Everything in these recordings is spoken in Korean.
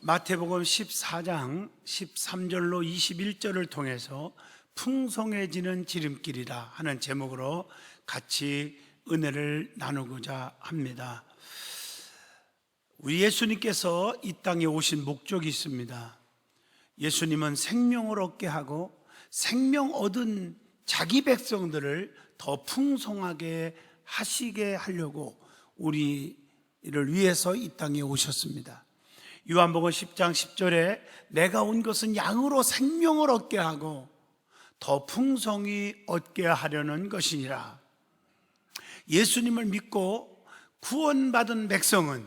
마태복음 14장 13절로 21절을 통해서 풍성해지는 지름길이라 하는 제목으로 같이 은혜를 나누고자 합니다. 우리 예수님께서 이 땅에 오신 목적이 있습니다. 예수님은 생명을 얻게 하고 생명 얻은 자기 백성들을 더 풍성하게 하시게 하려고 우리를 위해서 이 땅에 오셨습니다. 요한복음 10장 10절에 내가 온 것은 양으로 생명을 얻게 하고 더 풍성히 얻게 하려는 것이니라. 예수님을 믿고 구원받은 백성은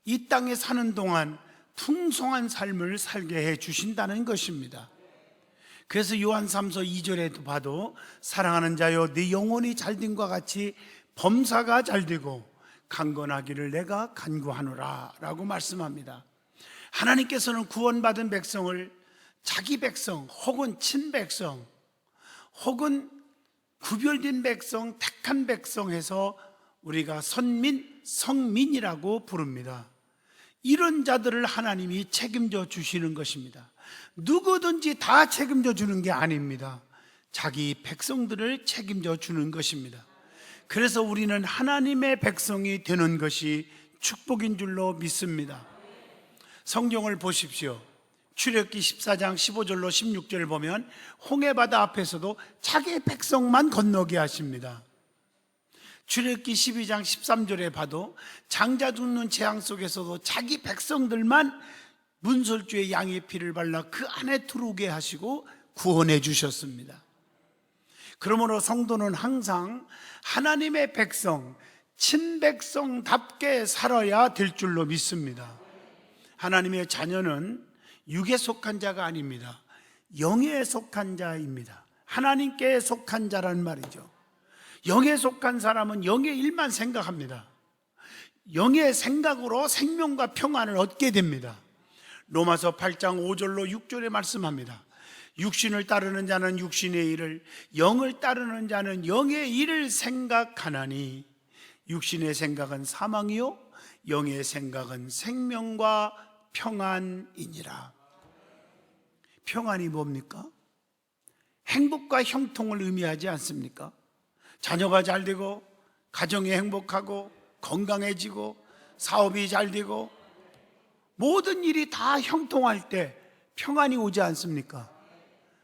이 땅에 사는 동안 풍성한 삶을 살게 해 주신다는 것입니다. 그래서 요한 3서 2절에도 봐도 사랑하는 자여 네 영혼이 잘됨과 같이 범사가 잘되고 강건하기를 내가 간구하노라 라고 말씀합니다. 하나님께서는 구원받은 백성을 자기 백성 혹은 친백성 혹은 구별된 백성, 택한 백성 해서 우리가 선민, 성민이라고 부릅니다. 이런 자들을 하나님이 책임져 주시는 것입니다. 누구든지 다 책임져 주는 게 아닙니다. 자기 백성들을 책임져 주는 것입니다. 그래서 우리는 하나님의 백성이 되는 것이 축복인 줄로 믿습니다. 성경을 보십시오. 출애굽기 14장 15절로 16절을 보면 홍해바다 앞에서도 자기 백성만 건너게 하십니다. 출애굽기 12장 13절에 봐도 장자 죽는 재앙 속에서도 자기 백성들만 문설주에 양의 피를 발라 그 안에 들어오게 하시고 구원해 주셨습니다. 그러므로 성도는 항상 하나님의 백성, 친백성답게 살아야 될 줄로 믿습니다. 하나님의 자녀는 육에 속한 자가 아닙니다. 영에 속한 자입니다. 하나님께 속한 자란 말이죠. 영에 속한 사람은 영의 일만 생각합니다. 영의 생각으로 생명과 평안을 얻게 됩니다. 로마서 8장 5절로 6절에 말씀합니다. 육신을 따르는 자는 육신의 일을, 영을 따르는 자는 영의 일을 생각하나니 육신의 생각은 사망이요 영의 생각은 생명과 평안이니라. 평안이 뭡니까? 행복과 형통을 의미하지 않습니까? 자녀가 잘 되고 가정이 행복하고 건강해지고 사업이 잘 되고 모든 일이 다 형통할 때 평안이 오지 않습니까?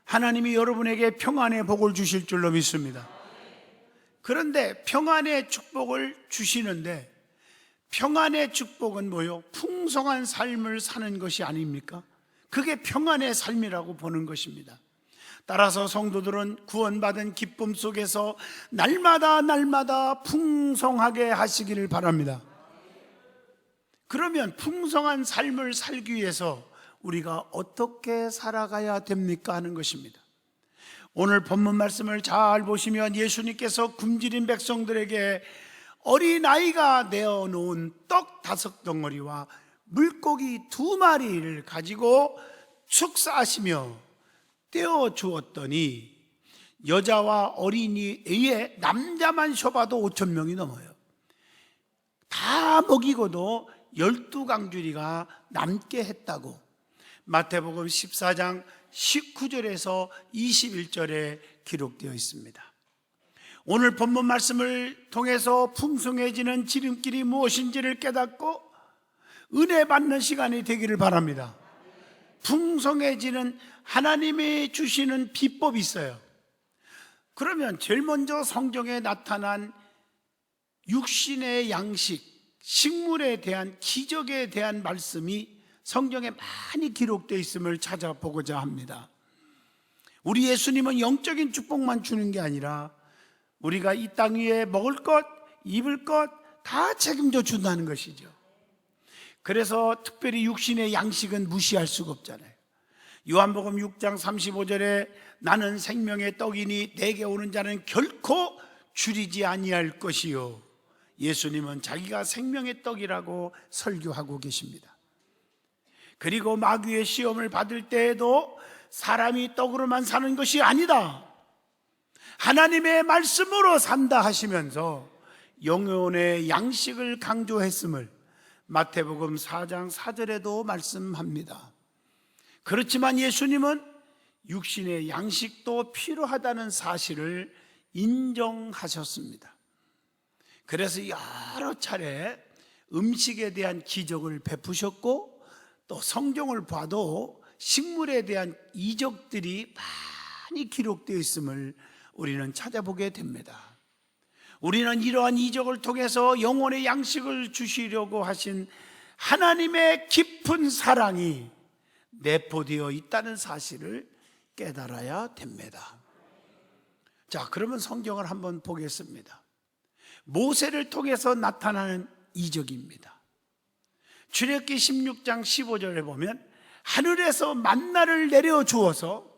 하나님이 여러분에게 평안의 복을 주실 줄로 믿습니다. 그런데 평안의 축복을 주시는데 평안의 축복은 뭐요? 풍성한 삶을 사는 것이 아닙니까? 그게 평안의 삶이라고 보는 것입니다. 따라서 성도들은 구원받은 기쁨 속에서 날마다 풍성하게 하시기를 바랍니다. 그러면 풍성한 삶을 살기 위해서 우리가 어떻게 살아가야 됩니까? 하는 것입니다. 오늘 본문 말씀을 잘 보시면 예수님께서 굶주린 백성들에게 어린아이가 내어놓은 떡 5덩어리와 물고기 2마리를 가지고 축사하시며 떼어 주었더니 여자와 어린이에 남자만 쉬어봐도 5,000명이 넘어요. 다 먹이고도 12강주리가 남게 했다고 마태복음 14장 19절에서 21절에 기록되어 있습니다. 오늘 본문 말씀을 통해서 풍성해지는 지름길이 무엇인지를 깨닫고 은혜 받는 시간이 되기를 바랍니다. 풍성해지는 하나님이 주시는 비법이 있어요. 그러면 제일 먼저 성경에 나타난 육신의 양식, 식물에 대한 기적에 대한 말씀이 성경에 많이 기록되어 있음을 찾아보고자 합니다. 우리 예수님은 영적인 축복만 주는 게 아니라 우리가 이 땅 위에 먹을 것, 입을 것 다 책임져 준다는 것이죠. 그래서 특별히 육신의 양식은 무시할 수가 없잖아요. 요한복음 6장 35절에 나는 생명의 떡이니 내게 오는 자는 결코 줄이지 아니할 것이요. 예수님은 자기가 생명의 떡이라고 설교하고 계십니다. 그리고 마귀의 시험을 받을 때에도 사람이 떡으로만 사는 것이 아니다, 하나님의 말씀으로 산다 하시면서 영혼의 양식을 강조했음을 마태복음 4장 4절에도 말씀합니다. 그렇지만 예수님은 육신의 양식도 필요하다는 사실을 인정하셨습니다. 그래서 여러 차례 음식에 대한 기적을 베푸셨고, 또 성경을 봐도 식물에 대한 이적들이 많이 기록되어 있음을 우리는 찾아보게 됩니다. 우리는 이러한 이적을 통해서 영혼의 양식을 주시려고 하신 하나님의 깊은 사랑이 내포되어 있다는 사실을 깨달아야 됩니다. 자, 그러면 성경을 한번 보겠습니다. 모세를 통해서 나타나는 이적입니다. 출애굽기 16장 15절에 보면 하늘에서 만나를 내려 주어서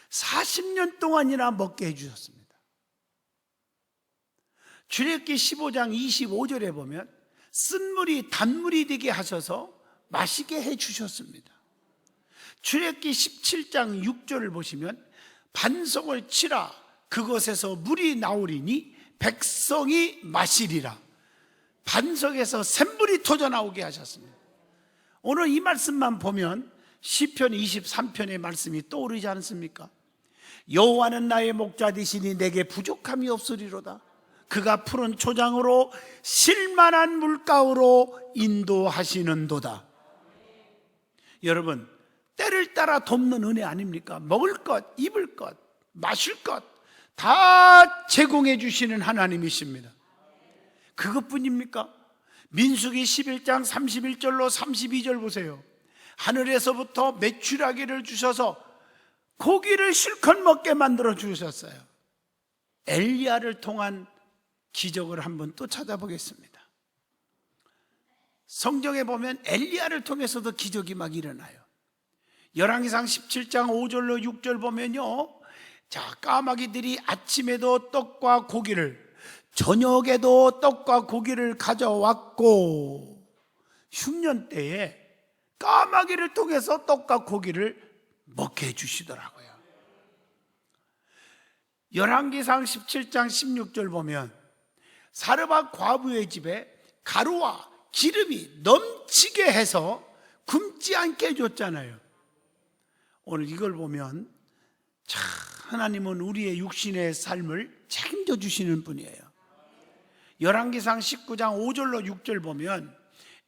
40년 동안이나 먹게 해주셨습니다. 출애굽기 15장 25절에 보면 쓴물이 단물이 되게 하셔서 마시게 해주셨습니다. 출애굽기 17장 6절을 보시면 반석을 치라, 그것에서 물이 나오리니 백성이 마시리라. 반석에서 샘물이 터져나오게 하셨습니다. 오늘 이 말씀만 보면 시편 23편의 말씀이 떠오르지 않습니까? 여호와는 나의 목자 되시니 내게 부족함이 없으리로다. 그가 푸른 초장으로 실만한 물가로 인도하시는도다. 여러분, 때를 따라 돕는 은혜 아닙니까? 먹을 것, 입을 것, 마실 것 다 제공해 주시는 하나님이십니다. 그것뿐입니까? 민수기 11장 31절로 32절 보세요. 하늘에서부터 메추라기를 주셔서 고기를 실컷 먹게 만들어 주셨어요. 엘리야를 통한 기적을 한번 또 찾아보겠습니다. 성경에 보면 엘리야를 통해서도 기적이 막 일어나요. 열왕기상 17장 5절로 6절 보면요, 자, 까마귀들이 아침에도 떡과 고기를, 저녁에도 떡과 고기를 가져왔고, 흉년 때에 까마귀를 통해서 떡과 고기를 먹게 해주시더라고요. 열왕기상 17장 16절 보면 사르밧 과부의 집에 가루와 기름이 넘치게 해서 굶지 않게 해줬잖아요. 오늘 이걸 보면 참 하나님은 우리의 육신의 삶을 책임져 주시는 분이에요. 열왕기상 19장 5절로 6절 보면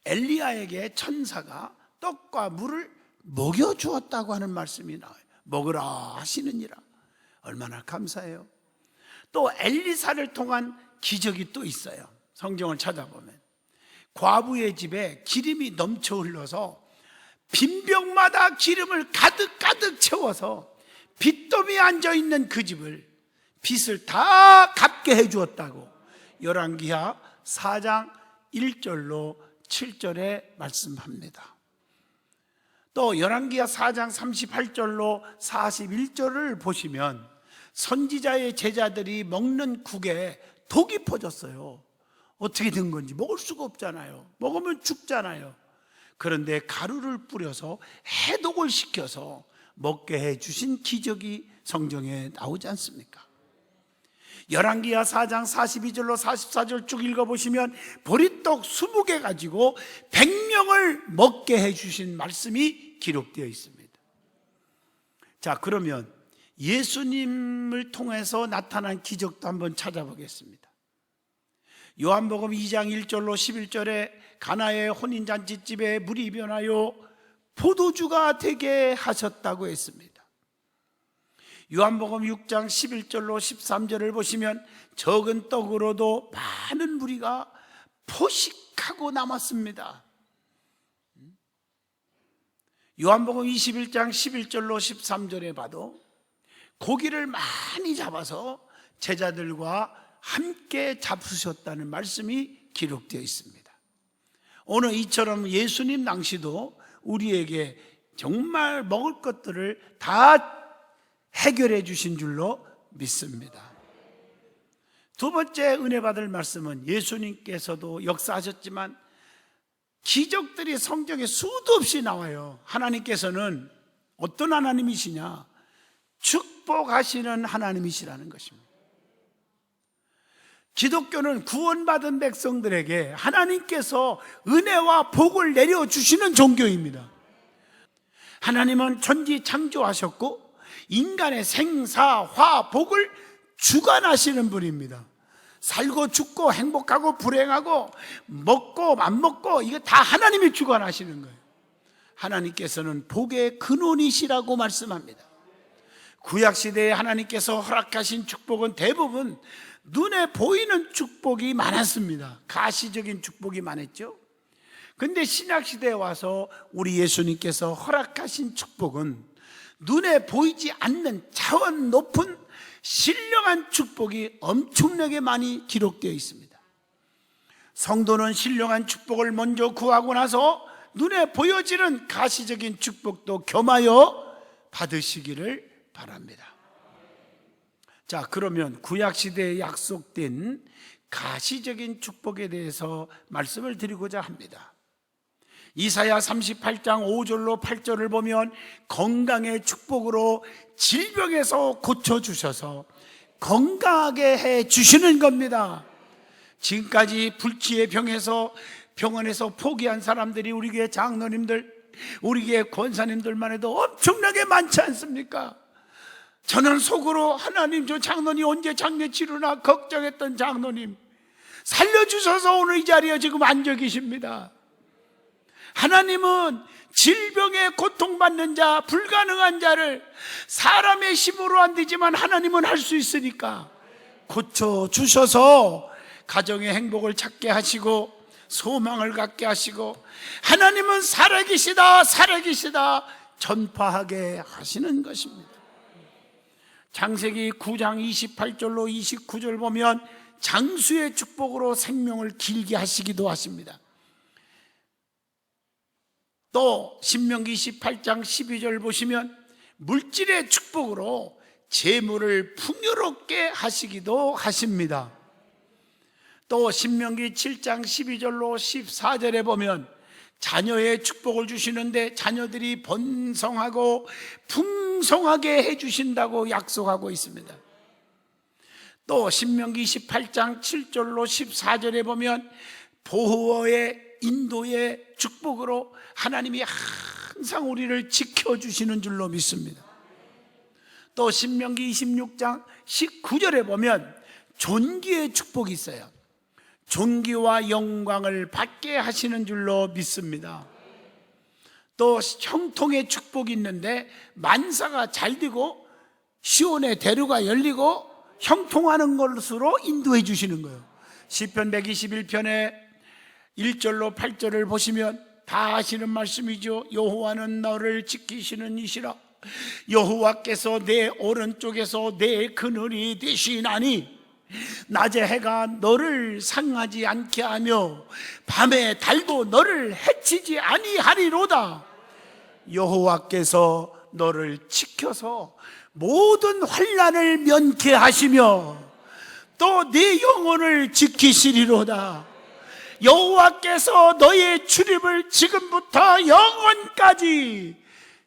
엘리야에게 천사가 떡과 물을 먹여주었다고 하는 말씀이 나와요. 먹으라 하시느니라. 얼마나 감사해요. 또 엘리사를 통한 기적이 또 있어요. 성경을 찾아보면 과부의 집에 기름이 넘쳐 흘러서 빈병마다 기름을 가득 채워서 빚더미에 앉아있는 그 집을 빚을 다 갚게 해주었다고 열왕기하 4장 1절로 7절에 말씀합니다. 또 열왕기하 4장 38절로 41절을 보시면 선지자의 제자들이 먹는 국에 독이 퍼졌어요. 어떻게 된 건지 먹을 수가 없잖아요. 먹으면 죽잖아요. 그런데 가루를 뿌려서 해독을 시켜서 먹게 해주신 기적이 성경에 나오지 않습니까? 열왕기하 4장 42절로 44절 쭉 읽어보시면 보리떡 20개 가지고 100명을 먹게 해주신 말씀이 기록되어 있습니다. 자, 그러면 예수님을 통해서 나타난 기적도 한번 찾아보겠습니다. 요한복음 2장 1절로 11절에 가나의 혼인잔치집에 물이 변하여 포도주가 되게 하셨다고 했습니다. 요한복음 6장 11절로 13절을 보시면 적은 떡으로도 많은 무리가 포식하고 남았습니다. 요한복음 21장 11절로 13절에 봐도 고기를 많이 잡아서 제자들과 함께 잡수셨다는 말씀이 기록되어 있습니다. 오늘 이처럼 예수님 낭시도 우리에게 정말 먹을 것들을 다 해결해 주신 줄로 믿습니다. 두 번째 은혜 받을 말씀은 예수님께서도 역사하셨지만 기적들이 성경에 수도 없이 나와요. 하나님께서는 어떤 하나님이시냐? 축복하시는 하나님이시라는 것입니다. 기독교는 구원받은 백성들에게 하나님께서 은혜와 복을 내려주시는 종교입니다. 하나님은 천지 창조하셨고 인간의 생사, 화, 복을 주관하시는 분입니다. 살고 죽고 행복하고 불행하고 먹고 안 먹고 이거 다 하나님이 주관하시는 거예요. 하나님께서는 복의 근원이시라고 말씀합니다. 구약시대에 하나님께서 허락하신 축복은 대부분 눈에 보이는 축복이 많았습니다. 가시적인 축복이 많았죠. 근데 신약시대에 와서 우리 예수님께서 허락하신 축복은 눈에 보이지 않는 차원 높은 신령한 축복이 엄청나게 많이 기록되어 있습니다. 성도는 신령한 축복을 먼저 구하고 나서 눈에 보여지는 가시적인 축복도 겸하여 받으시기를 바랍니다. 자, 그러면 구약시대에 약속된 가시적인 축복에 대해서 말씀을 드리고자 합니다. 이사야 38장 5절로 8절을 보면 건강의 축복으로 질병에서 고쳐주셔서 건강하게 해주시는 겁니다. 지금까지 불치의 병원에서 포기한 사람들이 우리 교회 장로님들, 우리 교회 권사님들만 해도 엄청나게 많지 않습니까? 저는 속으로 하나님, 저 장로님 언제 장례 치르나 걱정했던 장로님 살려주셔서 오늘 이 자리에 지금 앉아 계십니다. 하나님은 질병에 고통받는 자, 불가능한 자를 사람의 힘으로 안 되지만 하나님은 할 수 있으니까 고쳐주셔서 가정의 행복을 찾게 하시고 소망을 갖게 하시고 하나님은 살아계시다 살아계시다 전파하게 하시는 것입니다. 창세기 9장 28절로 29절 보면 장수의 축복으로 생명을 길게 하시기도 하십니다. 또 신명기 28장 12절 보시면 물질의 축복으로 재물을 풍요롭게 하시기도 하십니다. 또 신명기 7장 12절로 14절에 보면 자녀의 축복을 주시는데 자녀들이 번성하고 풍성하게 해주신다고 약속하고 있습니다. 또 신명기 28장 7절로 14절에 보면 보호의 인도의 축복으로 하나님이 항상 우리를 지켜주시는 줄로 믿습니다. 또 신명기 26장 19절에 보면 존귀의 축복이 있어요. 존귀와 영광을 받게 하시는 줄로 믿습니다. 또 형통의 축복이 있는데 만사가 잘 되고 시온의 대류가 열리고 형통하는 것으로 인도해 주시는 거예요. 시편 121편에 1절로 8절을 보시면 다 하시는 말씀이죠. 여호와는 너를 지키시는 이시라. 여호와께서 내 오른쪽에서 내 그늘이 되시나니 낮에 해가 너를 상하지 않게 하며 밤에 달도 너를 해치지 아니하리로다. 여호와께서 너를 지켜서 모든 환난을 면케하시며 또 네 영혼을 지키시리로다. 여호와께서 너의 출입을 지금부터 영원까지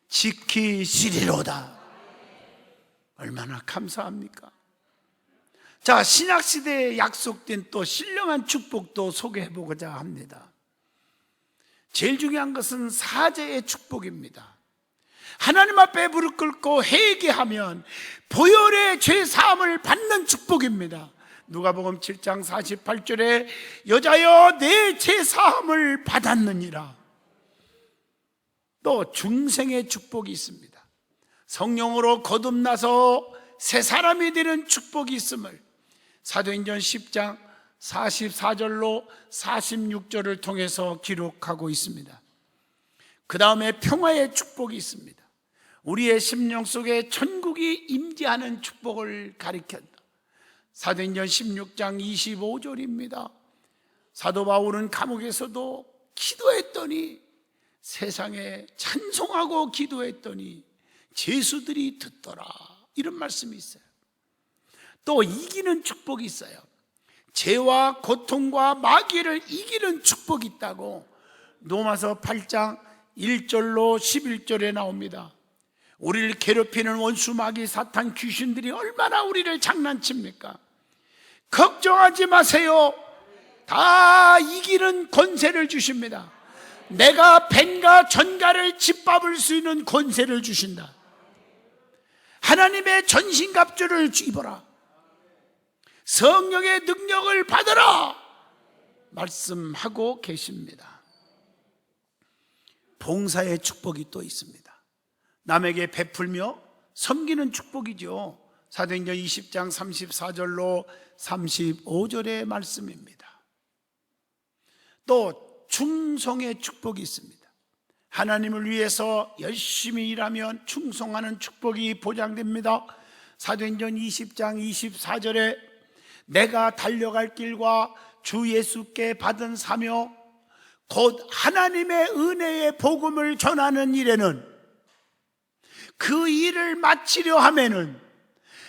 지키시리로다. 얼마나 감사합니까? 자, 신약시대에 약속된 또 신령한 축복도 소개해보고자 합니다. 제일 중요한 것은 사죄의 축복입니다. 하나님 앞에 무릎 꿇고 회개하면 보혈의 죄사함을 받는 축복입니다. 누가복음 7장 48절에 여자여 내 죄사함을 받았느니라. 또 중생의 축복이 있습니다. 성령으로 거듭나서 새 사람이 되는 축복이 있음을 사도행전 10장 44절로 46절을 통해서 기록하고 있습니다. 그 다음에 평화의 축복이 있습니다. 우리의 심령 속에 천국이 임재하는 축복을 가리킨다. 사도행전 16장 25절입니다. 사도 바울은 감옥에서도 기도했더니 세상에 찬송하고 기도했더니 죄수들이 듣더라, 이런 말씀이 있어요. 또 이기는 축복이 있어요. 죄와 고통과 마귀를 이기는 축복이 있다고 로마서 8장 1절로 11절에 나옵니다. 우리를 괴롭히는 원수 마귀 사탄 귀신들이 얼마나 우리를 장난칩니까? 걱정하지 마세요. 다 이기는 권세를 주십니다. 내가 뱀과 전갈을 짓밟을 수 있는 권세를 주신다. 하나님의 전신갑주를 입어라. 성령의 능력을 받으라 말씀하고 계십니다. 봉사의 축복이 또 있습니다. 남에게 베풀며 섬기는 축복이죠. 사도행전 20장 34절로 35절의 말씀입니다. 또 충성의 축복이 있습니다. 하나님을 위해서 열심히 일하면 충성하는 축복이 보장됩니다. 사도행전 20장 24절에 내가 달려갈 길과 주 예수께 받은 사명 곧 하나님의 은혜의 복음을 전하는 일에는 그 일을 마치려 하면은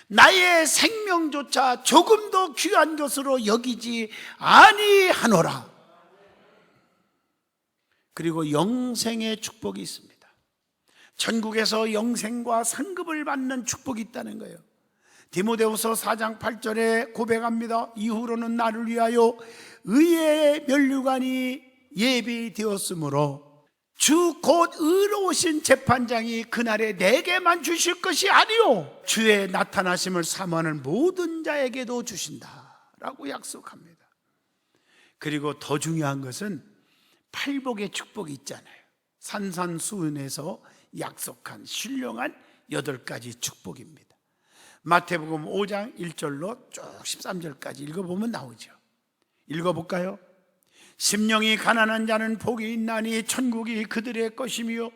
나의 생명조차 조금도 귀한 것으로 여기지 아니하노라. 그리고 영생의 축복이 있습니다. 천국에서 영생과 상급을 받는 축복이 있다는 거예요. 디모데후서 4장 8절에 고백합니다. 이후로는 나를 위하여 의의 면류관이 예비되었으므로 주 곧 의로우신 재판장이 그날에 내게만 주실 것이 아니요 주의 나타나심을 사모하는 모든 자에게도 주신다라고 약속합니다. 그리고 더 중요한 것은 팔복의 축복이 있잖아요. 산산수훈에서 약속한 신령한 8가지 축복입니다. 마태복음 5장 1절로 쭉 13절까지 읽어보면 나오죠. 읽어볼까요? 심령이 가난한 자는 복이 있나니 천국이 그들의 것이며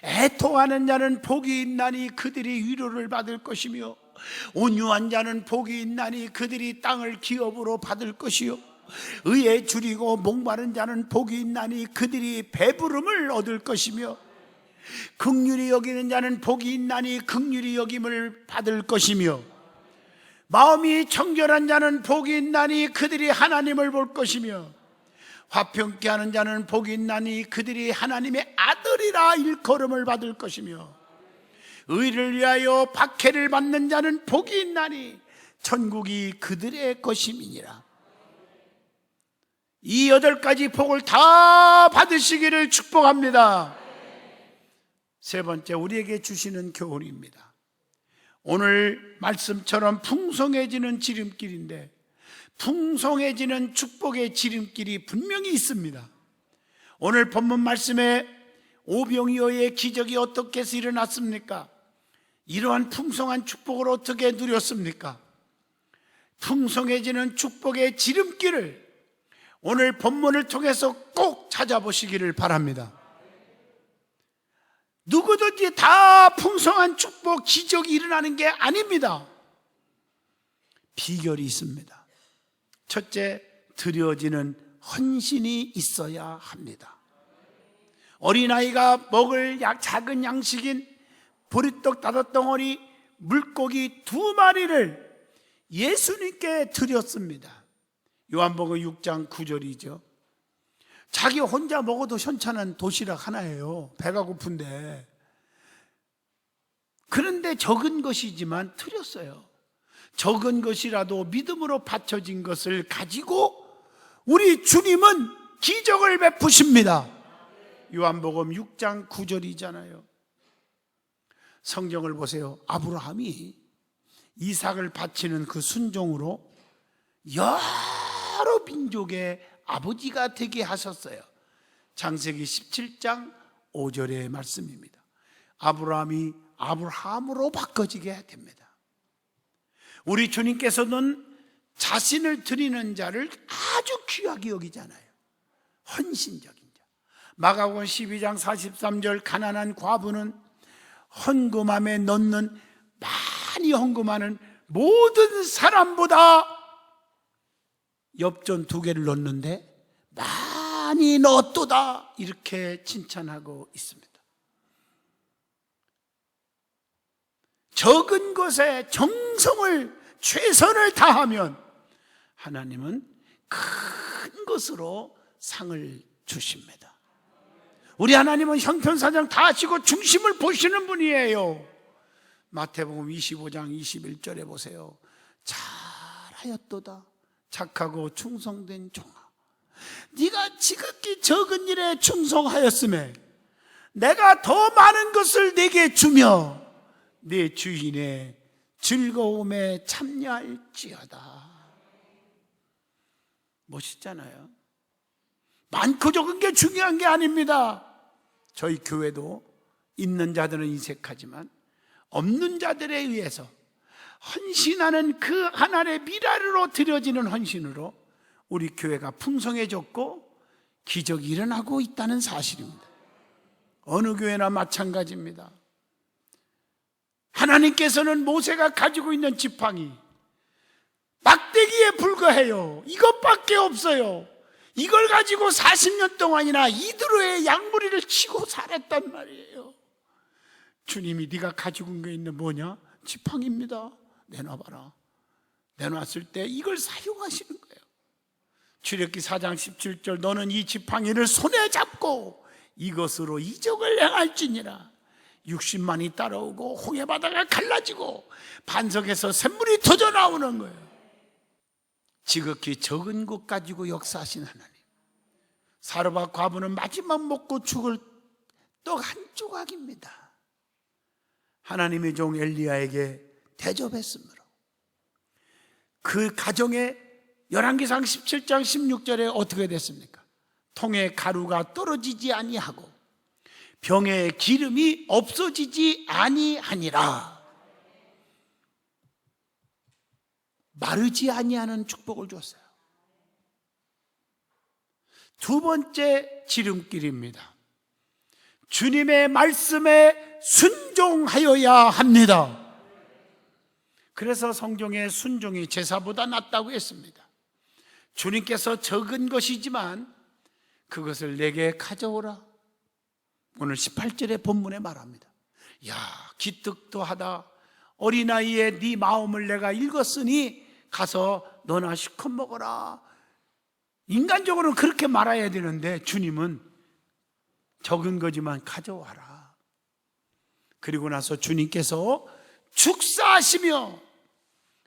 애통하는 자는 복이 있나니 그들이 위로를 받을 것이며 온유한 자는 복이 있나니 그들이 땅을 기업으로 받을 것이요 의에 줄이고 목마른 자는 복이 있나니 그들이 배부름을 얻을 것이며 긍휼히 여기는 자는 복이 있나니 긍휼히 여김을 받을 것이며 마음이 청결한 자는 복이 있나니 그들이 하나님을 볼 것이며 화평케 하는 자는 복이 있나니 그들이 하나님의 아들이라 일컬음을 받을 것이며 의를 위하여 박해를 받는 자는 복이 있나니 천국이 그들의 것임이니라. 이 8가지 복을 다 받으시기를 축복합니다. 세 번째, 우리에게 주시는 교훈입니다. 오늘 말씀처럼 풍성해지는 지름길인데 풍성해지는 축복의 지름길이 분명히 있습니다. 오늘 본문 말씀에 오병이어의 기적이 어떻게 해서 일어났습니까? 이러한 풍성한 축복을 어떻게 누렸습니까? 풍성해지는 축복의 지름길을 오늘 본문을 통해서 꼭 찾아보시기를 바랍니다. 누구든지 다 풍성한 축복, 기적이 일어나는 게 아닙니다. 비결이 있습니다. 첫째, 드려지는 헌신이 있어야 합니다. 어린아이가 먹을 작은 양식인 보리떡 5덩어리, 물고기 2마리를 예수님께 드렸습니다. 요한복음 6장 9절이죠. 자기 혼자 먹어도 현찮은 도시락 하나예요. 배가 고픈데. 그런데 적은 것이지만 드렸어요. 적은 것이라도 믿음으로 바쳐진 것을 가지고 우리 주님은 기적을 베푸십니다. 요한복음 6장 9절이잖아요. 성경을 보세요. 아브라함이 이삭을 바치는 그 순종으로 여러 민족의 아버지가 되게 하셨어요. 창세기 17장 5절의 말씀입니다. 아브라함이 아브라함으로 바꿔지게 됩니다. 우리 주님께서는 자신을 드리는 자를 아주 귀하게 여기잖아요. 헌신적인 자. 마가복음 12장 43절 가난한 과부는 헌금함에 넣는 많이 헌금하는 모든 사람보다 엽전 2개를 넣는데 많이 넣었도다 이렇게 칭찬하고 있습니다. 적은 것에 정성을 최선을 다하면 하나님은 큰 것으로 상을 주십니다. 우리 하나님은 형편사정 다 하시고 중심을 보시는 분이에요. 마태복음 25장 21절에 보세요. 잘하였도다. 착하고 충성된 종아, 네가 지극히 적은 일에 충성하였음에 내가 더 많은 것을 네게 주며 네 주인의 즐거움에 참여할지어다. 멋있잖아요. 많고 적은 게 중요한 게 아닙니다. 저희 교회도 있는 자들은 인색하지만 없는 자들에 의해서 헌신하는 그 하나의 미랄으로 드려지는 헌신으로 우리 교회가 풍성해졌고 기적이 일어나고 있다는 사실입니다. 어느 교회나 마찬가지입니다. 하나님께서는 모세가 가지고 있는 지팡이 막대기에 불과해요. 이것밖에 없어요. 이걸 가지고 40년 동안이나 이드로의 양무리를 치고 살았단 말이에요. 주님이 네가 가지고 있는 뭐냐? 지팡이입니다. 내놔봐라. 내놨을 때 이걸 사용하시는 거예요. 출애굽기 4장 17절, 너는 이 지팡이를 손에 잡고 이것으로 이적을 행할지니라. 60만이 따라오고 홍해바다가 갈라지고 반석에서 샘물이 터져 나오는 거예요. 지극히 적은 것 가지고 역사하신 하나님. 사르밧 과부는 마지막 먹고 죽을 떡 한 조각입니다. 하나님의 종 엘리야에게 대접했으므로 그 가정에 열왕기상 17장 16절에 어떻게 됐습니까? 통에 가루가 떨어지지 아니하고 병에 기름이 없어지지 아니하니라. 마르지 아니하는 축복을 줬어요. 두 번째 지름길입니다. 주님의 말씀에 순종하여야 합니다. 그래서 성경에 순종이 제사보다 낫다고 했습니다. 주님께서 적은 것이지만 그것을 내게 가져오라. 오늘 18절의 본문에 말합니다. 야, 기특도 하다. 어린아이의 네 마음을 내가 읽었으니 가서 너나 실컷 먹어라. 인간적으로는 그렇게 말아야 되는데 주님은 적은 거지만 가져와라. 그리고 나서 주님께서 축사하시며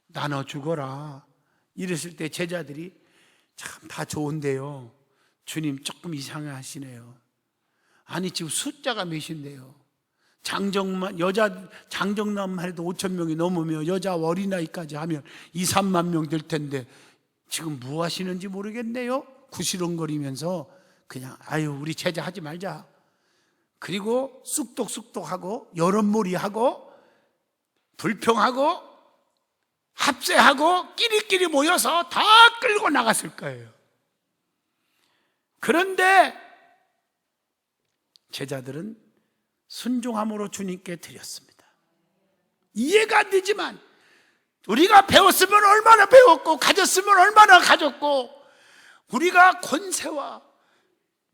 나눠 주거라. 이랬을 때 제자들이 참 다 좋은데요, 주님 조금 이상하시네요. 아니 지금 숫자가 몇인데요? 장정남만 해도 5,000명이 넘으며 여자 어린아이까지 하면 2, 3만 명 될 텐데 지금 뭐 하시는지 모르겠네요. 구시렁거리면서 그냥 아유 우리 제자 하지 말자. 그리고 쑥독쑥독하고 여론몰이하고 불평하고 합세하고 끼리끼리 모여서 다 끌고 나갔을 거예요. 그런데 제자들은 순종함으로 주님께 드렸습니다. 이해가 안 되지만 우리가 배웠으면 얼마나 배웠고 가졌으면 얼마나 가졌고 우리가 권세와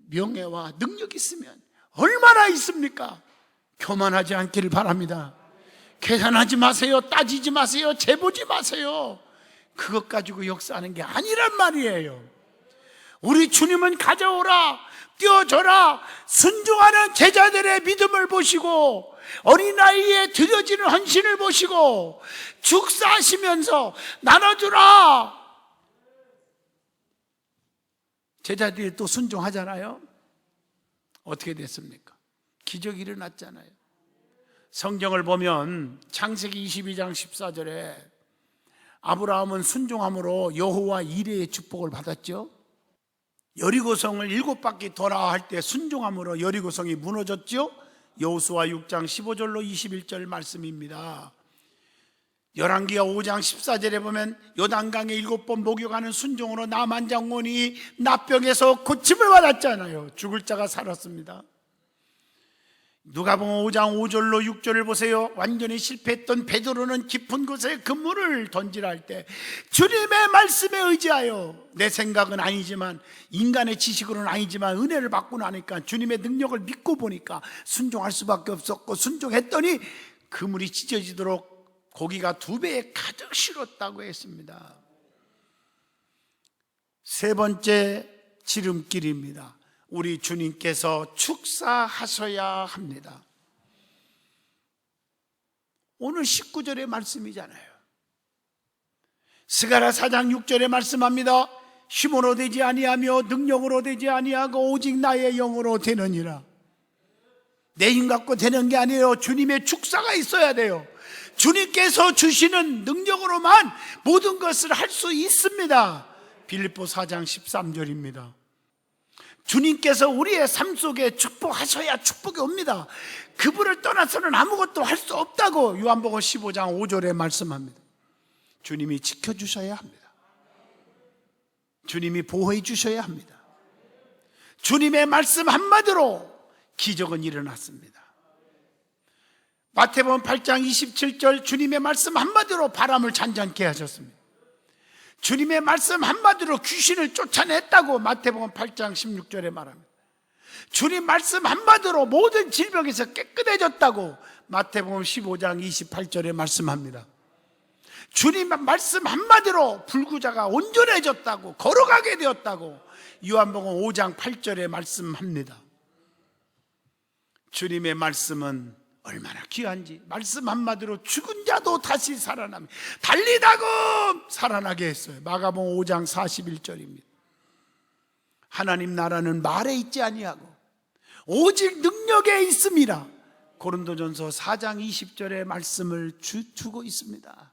명예와 능력이 있으면 얼마나 있습니까? 교만하지 않기를 바랍니다. 계산하지 마세요. 따지지 마세요. 재보지 마세요. 그것 가지고 역사하는 게 아니란 말이에요. 우리 주님은 가져오라, 띄워줘라. 순종하는 제자들의 믿음을 보시고 어린아이에 드려지는 헌신을 보시고 축사하시면서 나눠주라. 제자들이 또 순종하잖아요. 어떻게 됐습니까? 기적이 일어났잖아요. 성경을 보면 창세기 22장 14절에 아브라함은 순종함으로 여호와 이레의 축복을 받았죠. 여리고성을 7바퀴 돌아야 할 때 순종함으로 여리고성이 무너졌죠. 여호수아 6장 15절로 21절 말씀입니다. 열왕기하 5장 14절에 보면 요단강에 7번 목욕하는 순종으로 남한장원이 나병에서 고침을 받았잖아요. 죽을 자가 살았습니다. 누가복음 5장 5절로 6절을 보세요. 완전히 실패했던 베드로는 깊은 곳에 그물을 던지라 할 때 주님의 말씀에 의지하여, 내 생각은 아니지만 인간의 지식으로는 아니지만 은혜를 받고 나니까 주님의 능력을 믿고 보니까 순종할 수밖에 없었고 순종했더니 그물이 찢어지도록 고기가 2배에 가득 실었다고 했습니다. 세 번째 지름길입니다. 우리 주님께서 축사하셔야 합니다. 오늘 19절의 말씀이잖아요. 스가랴 4장 6절에 말씀합니다. 힘으로 되지 아니하며 능력으로 되지 아니하고 오직 나의 영으로 되느니라. 내 힘 갖고 되는 게 아니에요. 주님의 축사가 있어야 돼요. 주님께서 주시는 능력으로만 모든 것을 할 수 있습니다. 빌립보 4장 13절입니다. 주님께서 우리의 삶 속에 축복하셔야 축복이 옵니다. 그분을 떠나서는 아무것도 할 수 없다고 요한복음 15장 5절에 말씀합니다. 주님이 지켜주셔야 합니다. 주님이 보호해 주셔야 합니다. 주님의 말씀 한마디로 기적은 일어났습니다. 마태복음 8장 27절 주님의 말씀 한마디로 바람을 잔잔케 하셨습니다. 주님의 말씀 한마디로 귀신을 쫓아냈다고 마태복음 8장 16절에 말합니다. 주님 말씀 한마디로 모든 질병에서 깨끗해졌다고 마태복음 15장 28절에 말씀합니다. 주님 말씀 한마디로 불구자가 온전해졌다고, 걸어가게 되었다고 요한복음 5장 8절에 말씀합니다. 주님의 말씀은 얼마나 귀한지, 말씀 한마디로 죽은 자도 다시 살아나며 달리다금 살아나게 했어요. 마가복음 5장 41절입니다. 하나님 나라는 말에 있지 아니하고 오직 능력에 있습니다. 고린도전서 4장 20절의 말씀을 주고 있습니다.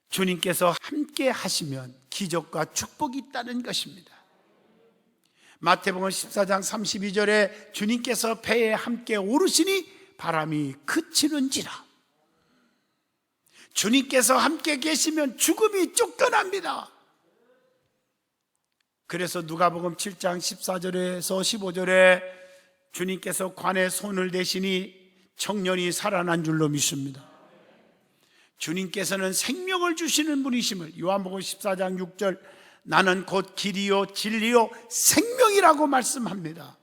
주님께서 함께 하시면 기적과 축복이 있다는 것입니다. 마태복음 14장 32절에 주님께서 배에 함께 오르시니 바람이 그치는지라. 주님께서 함께 계시면 죽음이 쫓겨납니다. 그래서 누가복음 7장 14절에서 15절에 주님께서 관에 손을 대시니 청년이 살아난 줄로 믿습니다. 주님께서는 생명을 주시는 분이심을 요한복음 14장 6절 나는 곧 길이요 진리요 생명이라고 말씀합니다.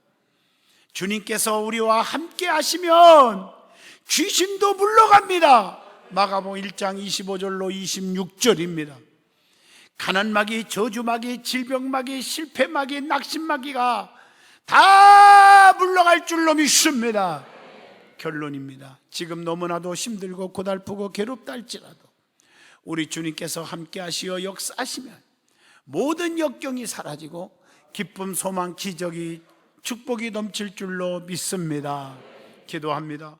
주님께서 우리와 함께 하시면 귀신도 물러갑니다. 마가복음 1장 25절로 26절입니다. 가난마귀, 저주마귀, 질병마귀, 실패마귀, 낙심마귀가 다 물러갈 줄로 믿습니다. 결론입니다. 지금 너무나도 힘들고 고달프고 괴롭다 할지라도 우리 주님께서 함께 하시어 역사하시면 모든 역경이 사라지고 기쁨, 소망, 기적이, 축복이 넘칠 줄로 믿습니다. 기도합니다.